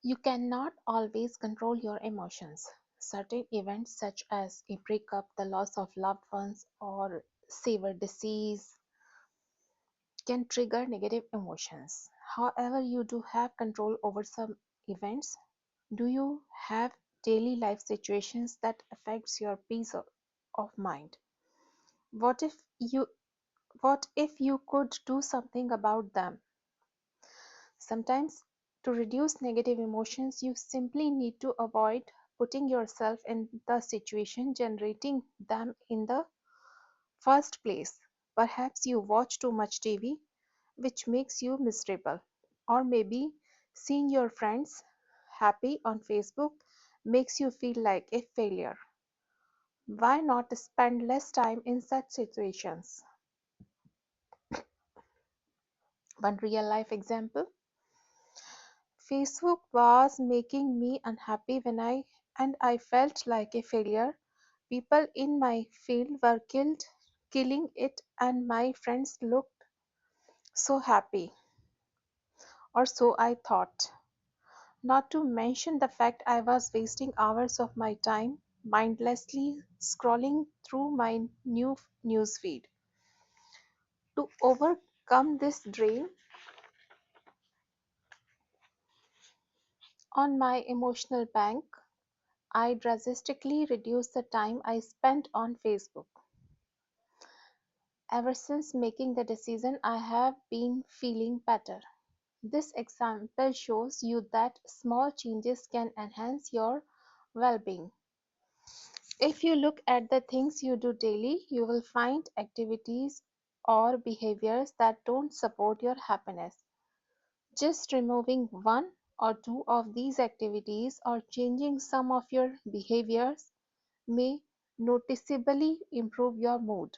You cannot always control your emotions. Certain events, such as a breakup, the loss of loved ones, or severe disease, can trigger negative emotions. However, you do have control over some events. Do you have daily life situations that affects your peace of mind? What if you what if you could do something about them? Sometimes, to reduce negative emotions, you simply need to avoid putting yourself in the situation generating them in the first place. Perhaps you watch too much TV, which makes you miserable. Or maybe seeing your friends happy on Facebook makes you feel like a failure. Why not spend less time in such situations? One real life example: Facebook was making me unhappy and I felt like a failure. People in my field were killing it, and my friends looked so happy, or so I thought. Not to mention the fact I was wasting hours of my time mindlessly scrolling through my new news feed. To overcome this drain on my emotional bank, I drastically reduced the time I spent on Facebook. Ever since making the decision, I have been feeling better. This example shows you that small changes can enhance your well being. If you look at the things you do daily, you will find activities or behaviors that don't support your happiness. Just removing one or two of these activities or changing some of your behaviors may noticeably improve your mood.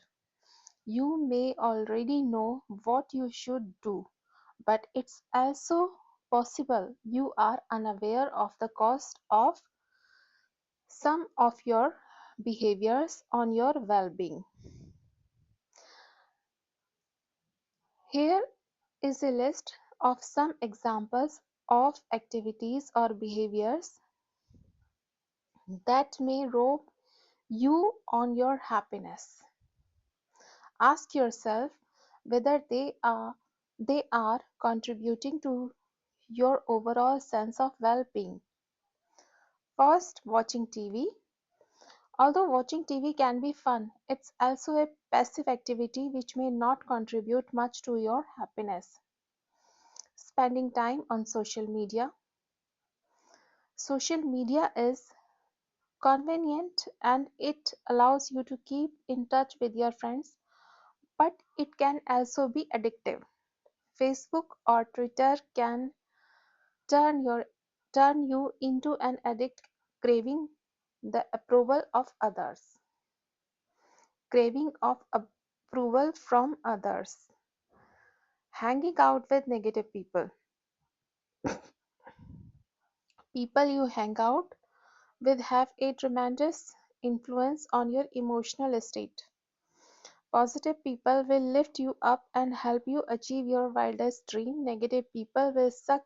You may already know what you should do, but it's also possible you are unaware of the cost of some of your behaviors on your well being. Here is a list of some examples of activities or behaviors that may rob you on your happiness. Ask yourself whether they are contributing to your overall sense of well-being. First, watching TV. Although watching TV can be fun, it's also a passive activity which may not contribute much to your happiness. Spending time on social media. Social media is convenient and it allows you to keep in touch with your friends, but it can also be addictive. Facebook or Twitter can turn your turn you into an addict, craving the approval of others. Craving of approval from others. Hanging out with negative people. People you hang out with have a tremendous influence on your emotional state. Positive people will lift you up and help you achieve your wildest dream. Negative people will suck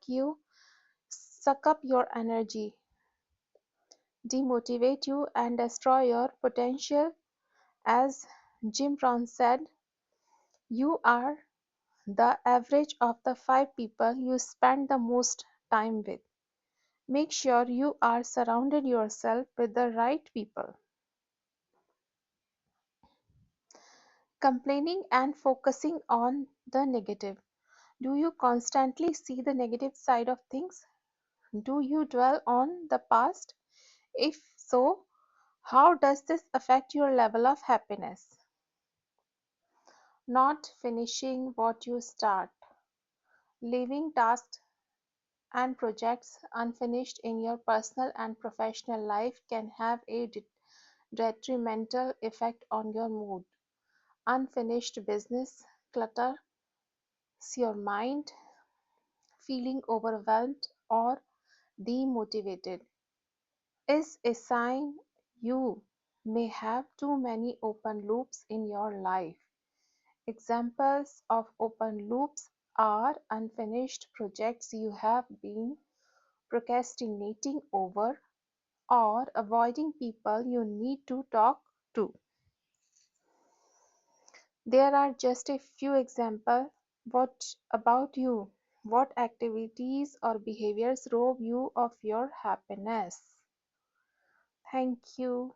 up your energy, demotivate you, and destroy your potential. As Jim Brown said, you are the average of the five people you spend the most time with. Make sure you are surrounded yourself with the right people. Complaining and focusing on the negative. Do you constantly see the negative side of things? Do you dwell on the past? If so, how does this affect your level of happiness? Not finishing what you start. Leaving tasks and projects unfinished in your personal and professional life can have a detrimental effect on your mood. Unfinished business clutters your mind, feeling overwhelmed or demotivated is a sign you may have too many open loops in your life. Examples of open loops are unfinished projects you have been procrastinating over, or avoiding people you need to talk to. There are just a few examples. What about you? What activities or behaviors rob you of your happiness? Thank you.